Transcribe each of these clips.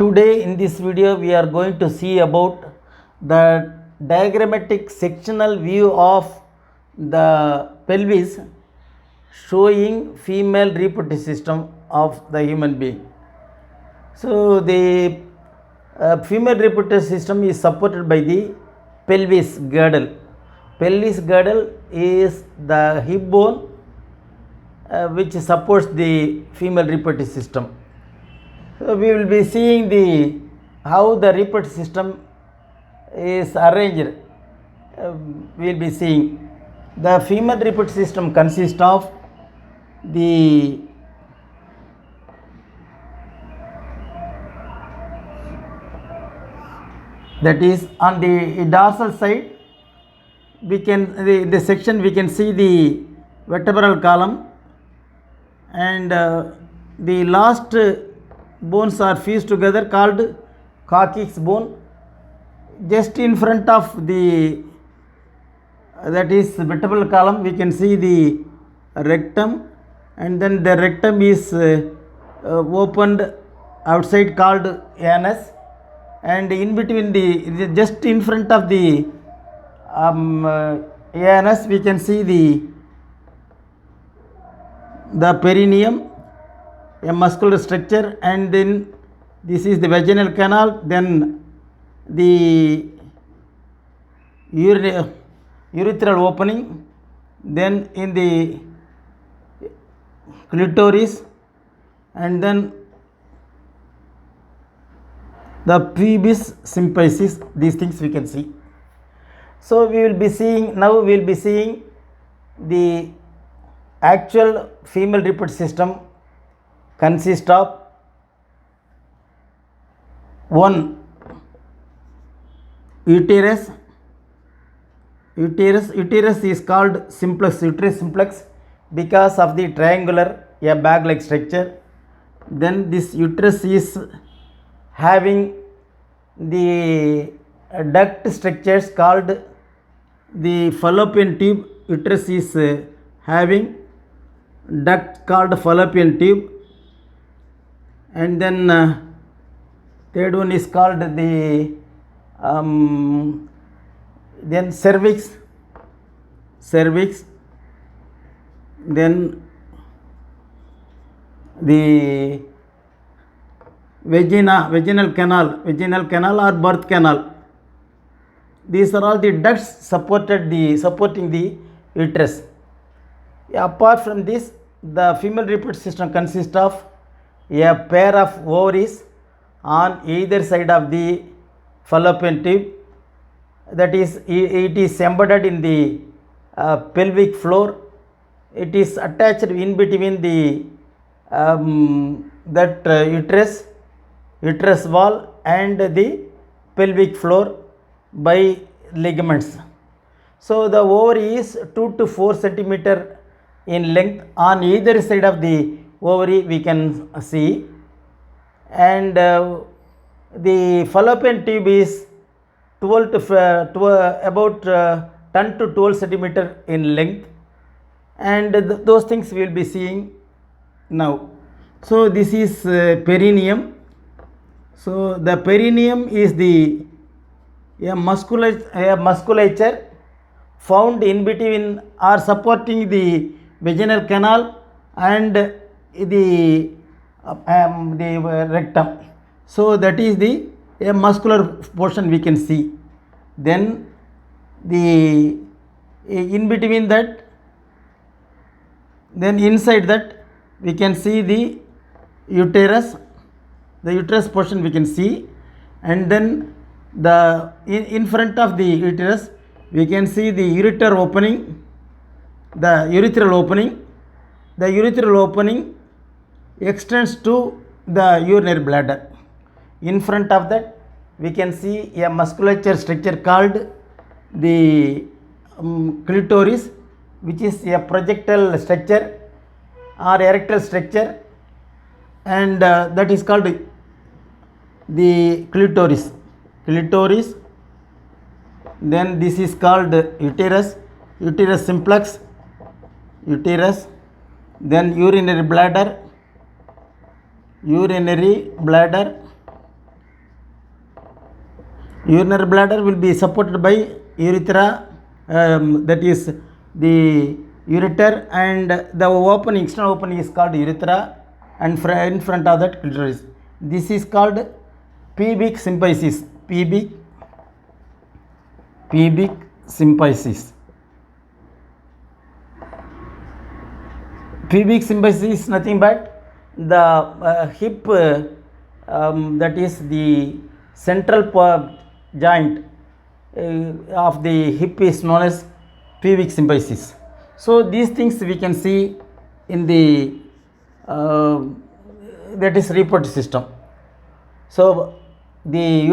Today in this video we are going to see about the diagrammatic sectional view of the pelvis showing female reproductive system of the human being. So the female reproductive system is supported by the pelvis girdle. Pelvis girdle is the hip bone which supports the female reproductive system. So we will be seeing the how the reproductive system is arranged. We will be seeing the female reproductive system consists of the that is on the dorsal side. We can in the section we can see the vertebral column, and the last bones are fused together called coccyx bone. Just in front of the that is vertebral column we can see the rectum, and then the rectum is opened outside called anus, and in between the just in front of the anus we can see the perineum, a muscular structure, and then this is the vaginal canal, then the urethral opening, then in the clitoris, and then the pubis symphysis. These things we can see. So we will be seeing the actual female reproductive system consists of one uterus. Uterus is called simplex, uterus simplex, because of the triangular a bag like structure. Then this uterus is having the duct structures called the fallopian tube. Uterus is having duct called fallopian tube, and then third one is called the then cervix, then the vaginal canal or birth canal. These are all the ducts supporting the uterus. Apart from this, the female reproductive system consists of a pair of ovaries on either side of the fallopian tube. That is, it is embedded in the pelvic floor. It is attached in between the uterus wall and the pelvic floor by ligaments. So the ovary is 2 to 4 centimeter in length on either side of the ovary we can see, and the fallopian tube is 12 to about 10 to 12 centimeter in length, and those things we will be seeing now. So this is perineum. So the perineum is a musculature found in between or supporting the vaginal canal and the rectum. So that is a muscular portion we can see. Then in between that, then inside that we can see the uterus portion we can see, and then in front of the uterus we can see the urethral opening. The urethral opening extends to the urinary bladder. In front of that we can see a musculature structure called the clitoris, which is a projectile structure or erectile structure, and that is called the clitoris. Then this is called uterus simplex, then urinary bladder, Urinary bladder will be supported by urethra, that is the ureter, and the opening, external opening is called urethra, and in front of that clitoris. This is called pubic symphysis. Pubic symphysis. Pubic symphysis is nothing but the hip, that is the central joint of the hip is known as pubic symphysis. So these things we can see in the that is reproductive system. So the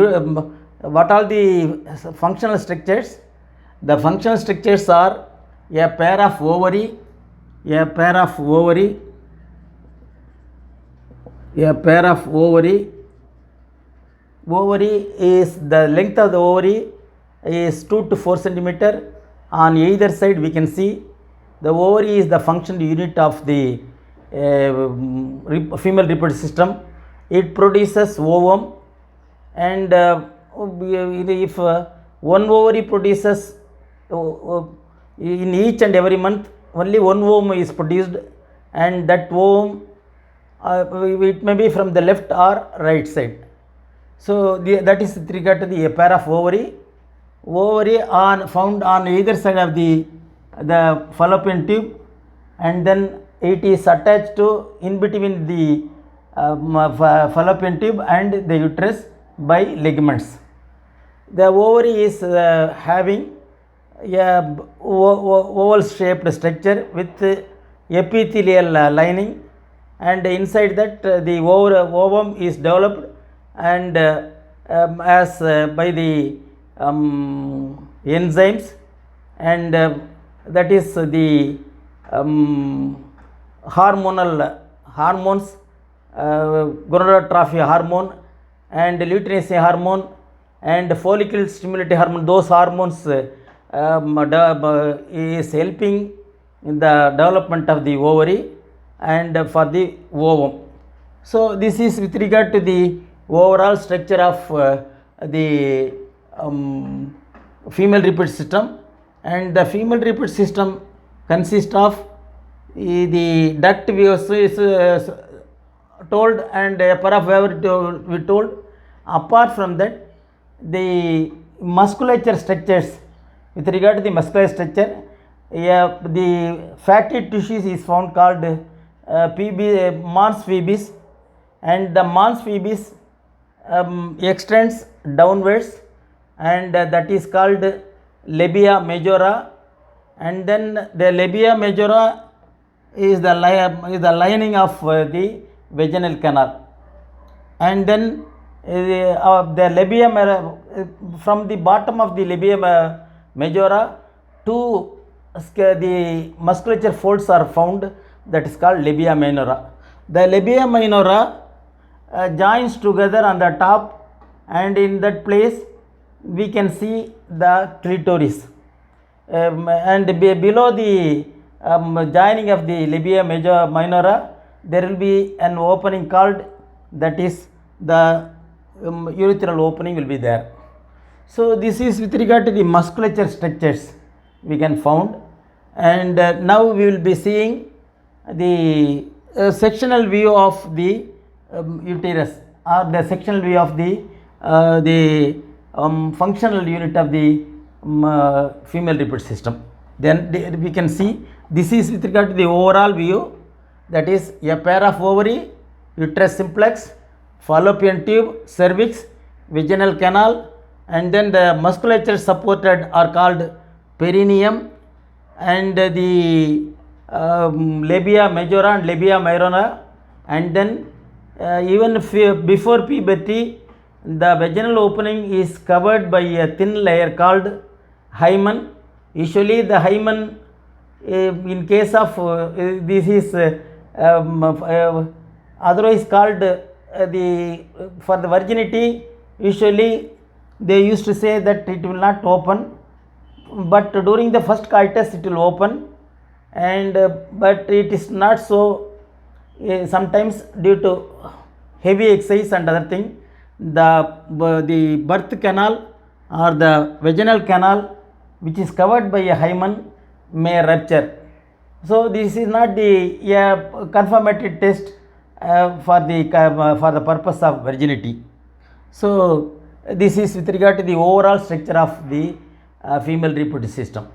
what are the functional structures? The functional structures are a pair of ovary, a pair of ovary is, the length of the ovary is 2 to 4 centimeter. On either side we can see the ovary is the functional unit of the female reproductive system. It produces ovum, and if one ovary produces in each and every month only one ovum is produced, and that ovum it may be from the left or right side. So that is with regard to the pair of ovary found on either side of the fallopian tube, and then it is attached to in between the fallopian tube and the uterus by ligaments. The ovary is having a oval shaped structure with epithelial lining, and inside that the ovum is developed, and as by the enzymes, and that is the hormones, gonadotrophy hormone and luteinizing hormone and follicle stimulating hormone. Those hormones is helping in the development of the ovary and for the ovum. So this is with regard to the overall structure of the female reproductive system. And the female reproductive system consists of the duct we is told, and a pair of whatever we told. Apart from that, the musculature structures, with regard to the muscular structure, the fatty tissues is found called mons pubis, and the mons pubis extends downwards, and that is called labia majora, and then the labia majora is the lining of the vaginal canal, and then the labia from the bottom of the labia majora to the musculature folds are found, that is called labia minora. The labia minora joins together on the top, and in that place we can see the clitoris, and below the joining of the labia minora there will be an opening called, that is the urethral opening will be there. So this is with regard to the musculature structures we can found. And now we will be seeing the sectional view of the uterus, or the sectional view of the functional unit of the female reproductive system. Then we can see this is with regard to the overall view, that is a pair of ovary, uterus simplex, fallopian tube, cervix, vaginal canal, and then the musculature supported are called perineum, and the labia majora and labia minora, and then even before puberty the vaginal opening is covered by a thin layer called hymen. Usually the hymen, in case of this is otherwise called for the virginity, usually they used to say that it will not open, but during the first coitus it will open, and but it is not so. Sometimes due to heavy exercise and other thing, the birth canal or the vaginal canal which is covered by a hymen may rupture. So this is not the confirmatory test for the purpose of virginity. So this is with regard to the overall structure of the female reproductive system.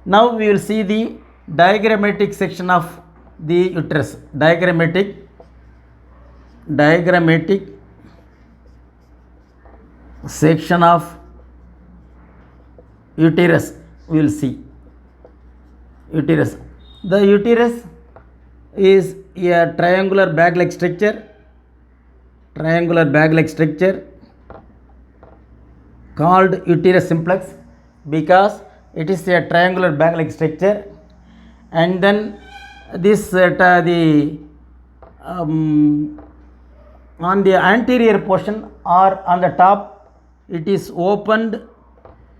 Now we will see the diagrammatic section of the uterus. Diagrammatic section of uterus. We will see uterus. The uterus is a triangular bag-like structure. Called uterus simplex because it is a triangular bag-like structure, and then this on the anterior portion or on the top, it is opened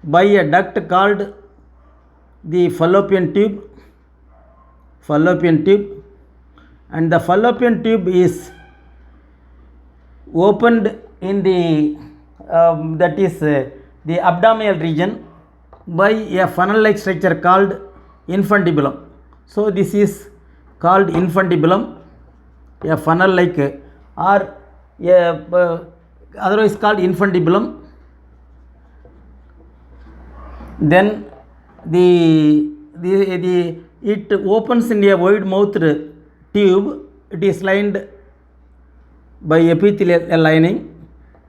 by a duct called the fallopian tube, and the fallopian tube is opened in the the abdominal region by a funnel-like structure called infundibulum. So this is called infundibulum, a funnel-like or otherwise called infundibulum. Then it opens in a wide mouthed tube. It is lined by epithelial lining,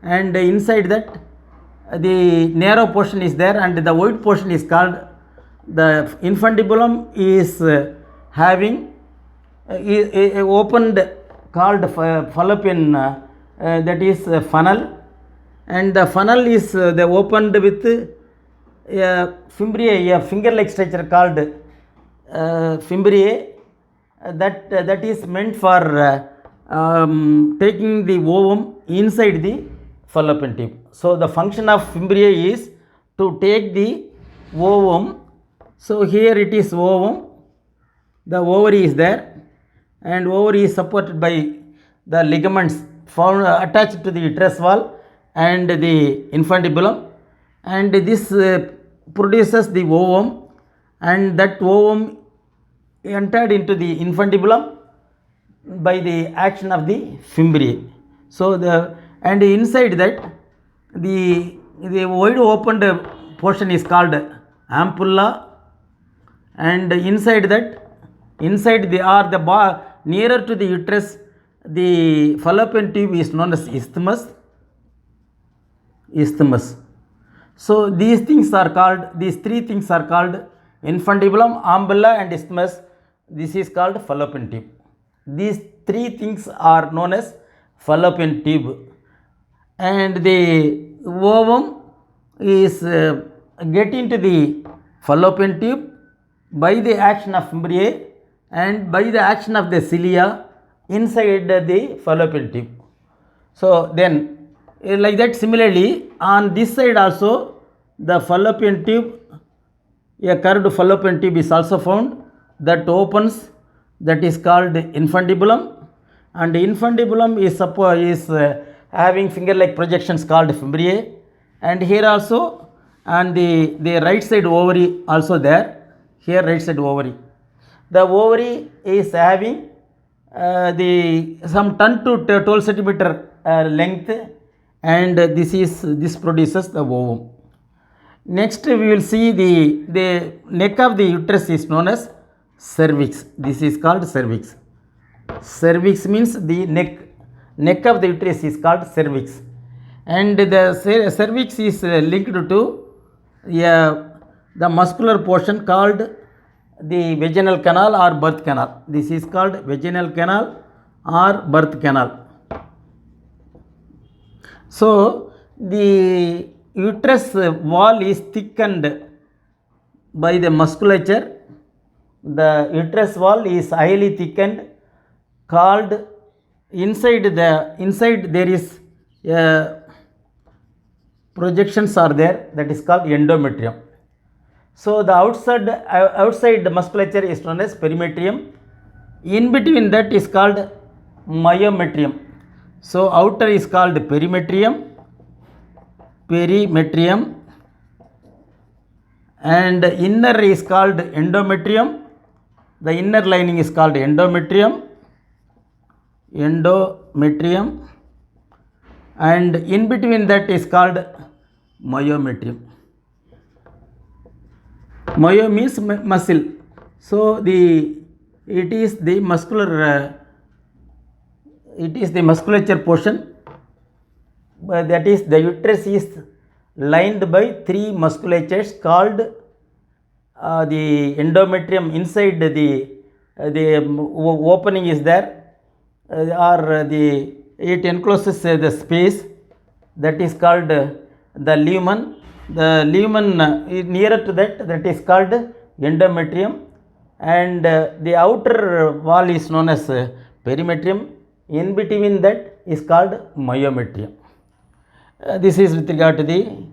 and inside that the narrow portion is there, and the wide portion is called the infundibulum is having a opened called fallopian that is funnel, and the funnel is the opened with a fimbriae, a finger-like structure called fimbriae that is meant for taking the ovum inside the fallopian tube. So the function of fimbriae is to take the ovum. So here it is ovum, the ovary is there, and ovary is supported by the ligaments found attached to the uterus wall and the infundibulum, and this produces the ovum, and that ovum entered into the infundibulum by the action of the fimbriae. So and inside that the wide opened portion is called ampulla, and inside the nearer to the uterus, the fallopian tube is known as isthmus. So these three things are called infundibulum, ampulla and isthmus. This is called fallopian tube. These three things are known as fallopian tube, and the ovum is getting to the fallopian tube by the action of fimbriae and by the action of the cilia inside the fallopian tube. So then like that, similarly on this side also the fallopian tube, a curved fallopian tube is also found that opens, that is called infundibulum, and infundibulum is having finger-like projections called fimbriae, and here also and the right side ovary also there. Here right side ovary, the ovary is having some 10 to 12 centimeter length, and this produces the ovum. Next we will see the neck of the uterus is known as cervix. This is called cervix. Cervix means the neck of the uterus is called cervix, and the cervix is linked to the muscular portion called the vaginal canal or birth canal. This is called vaginal canal or birth canal. So the uterus wall is thickened by the musculature. The uterus wall is highly thickened, called inside there is projections are there, that is called endometrium. So the outside musculature is known as perimetrium. In between that is called myometrium. So outer is called perimetrium, and inner is called endometrium. The inner lining is called endometrium, and in between that is called myometrium. Myo means muscle. So it is the musculature portion, that is the uterus is lined by three musculatures called the endometrium. Inside the opening is there, or it encloses the space, that is called the lumen. The lumen is nearer to that is called endometrium, and the outer wall is known as perimetrium. In between that is called myometrium. This is with regard to the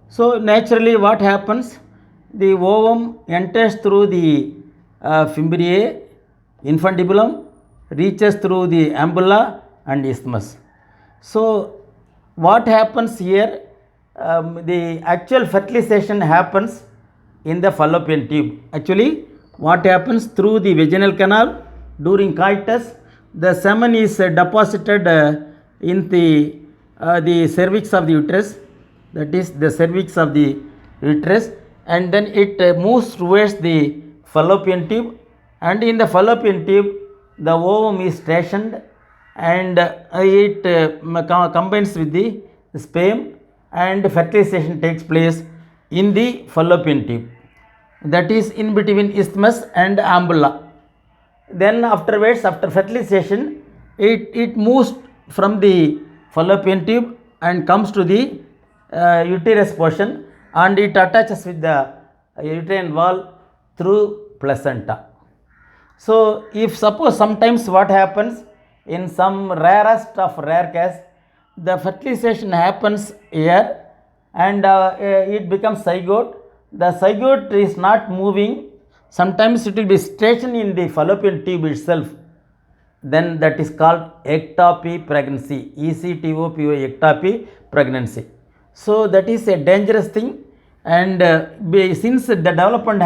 so naturally what happens, the ovum enters through the fimbriae, infundibulum, reaches through the ampulla and isthmus. So what happens here, the actual fertilization happens in the fallopian tube. Actually what happens, through the vaginal canal during coitus, the semen is deposited in the cervix of the uterus, that is the cervix of the uterus, and then it moves towards the fallopian tube, and in the fallopian tube the ovum is stationed, and it combines with the sperm, and fertilization takes place in the fallopian tube, that is in between isthmus and ampulla. Then afterwards, after fertilization, it moves from the fallopian tube and comes to the uterus portion, and it attaches with the uterine wall through placenta. So if suppose sometimes what happens, in some rarest of rare case, the fertilization happens here, and it becomes zygote. The zygote is not moving, sometimes it will be stationed in the fallopian tube itself, then that is called ectopy pregnancy, ECTOPY, ectopy pregnancy. So that is a dangerous thing, and since the development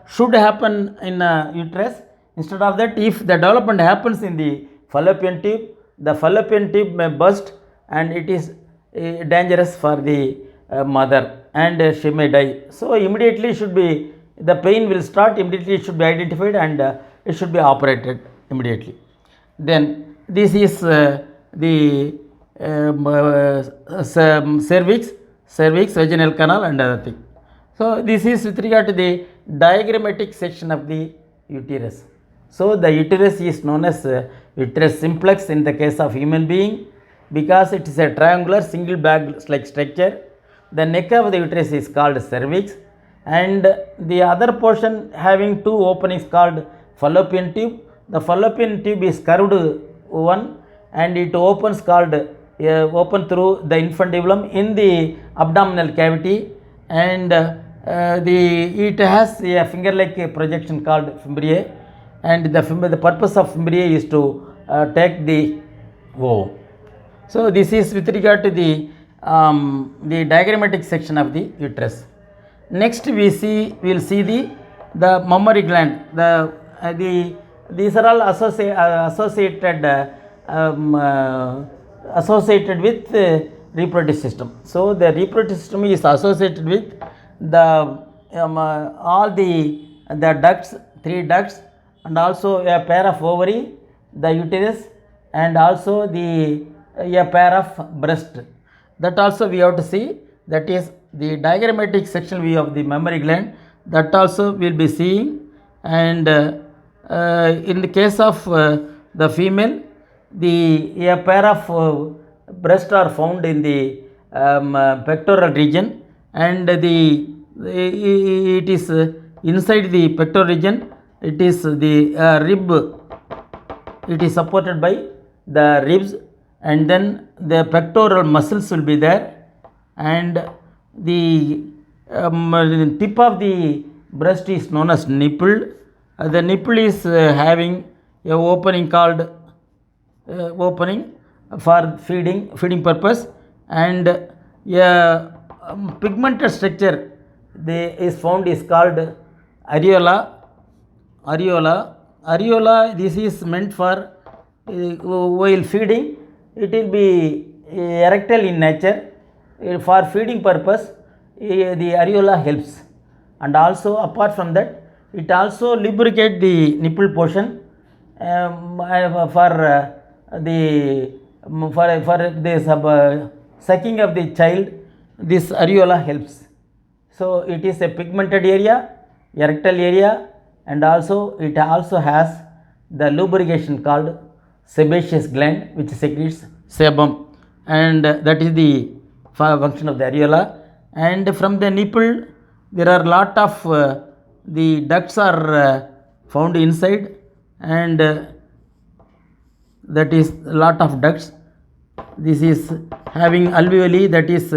should happen in uterus, instead of that, if the development happens in the fallopian tube, the fallopian tube may burst, and it is dangerous for the mother, and she may die. So immediately the pain will start immediately, it should be identified, and it should be operated immediately. Then this is the cervix, vaginal canal, and other thing. So this is with regard to the diagrammatic section of the uterus. So the uterus is known as uterus simplex in the case of human being, because it is a triangular single bag like structure. The neck of the uterus is called cervix, and the other portion having two openings called fallopian tube. The fallopian tube is curved one, and it opens open through the infundibulum in the abdominal cavity, and it has a finger like projection called fimbriae, and the purpose of fimbriae is to take the ovum. So this is with regard to the diagrammatic section of the uterus. Next we will see the mammary gland. These are all associated with reproductive system. So the reproductive system is associated with all the ducts, 3 ducts, and also a pair of ovary, the uterus, and also a pair of breast. That also we have to see. That is the diagrammatic section view of the mammary gland. That also we will be seeing. And in the case of the female, a pair of breasts are found in the pectoral region, and it is inside the pectoral region. It is the rib. It is supported by the ribs, and then the pectoral muscles will be there, and the tip of the breast is known as nipple. The nipple is having a opening called opening for feeding purpose, and a pigmented structure is found is called areola. Areola, this is meant for while feeding, it will be erectile in nature. For feeding purpose, the areola helps, and also apart from that, it also lubricate the nipple portion for the sucking of the child. This areola helps. So it is a pigmented area, erectile area, and also it also has the lubrication called sebaceous gland, which secretes sebum, and that is the function of the areola. And from the nipple, there are lot of the ducts are found inside, and that is lot of ducts. This is having alveoli, that is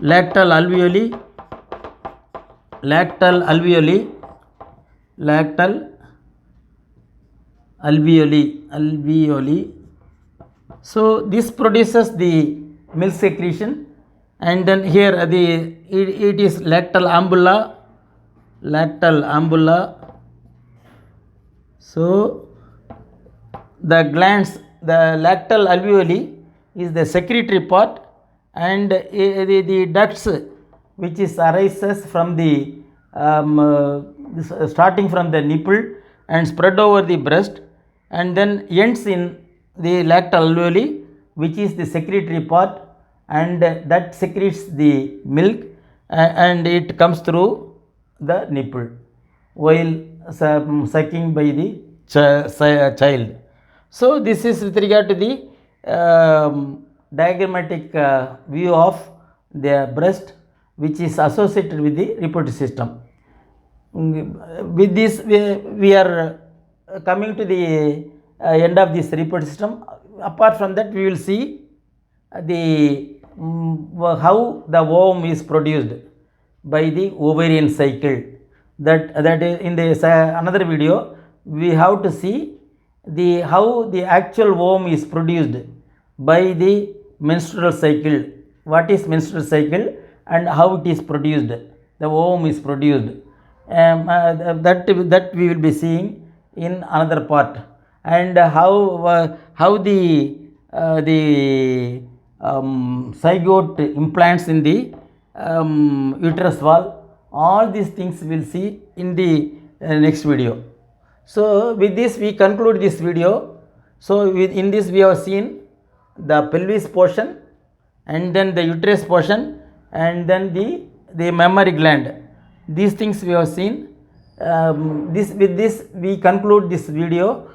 lactal alveoli, lactal alveoli. So this produces the milk secretion, and then here it is lactal ampulla. So the glands, the lactal alveoli is the secretory part, and the ducts which is arises from the starting from the nipple and spread over the breast, and then ends in the lactal alveoli, which is the secretory part, and that secretes the milk, and it comes through the nipple while sucking by the child. So this is with regard to the diagrammatic view of the breast, which is associated with the reproductive system. With this, we are coming to the end of this reproductive system. Apart from that, we will see the how the ovum is produced by the ovarian cycle. That is in the another video. We have to see the how the actual ovum is produced by the menstrual cycle. What is menstrual cycle and how it is produced? The ovum is produced. That we will be seeing in another part, and how the zygote implants in the uterus wall. All these things we will see in the next video. So with this we conclude this video. So in this we have seen the pelvis portion, and then the uterus portion, and then the mammary gland. These things we have seen. With this we conclude this video.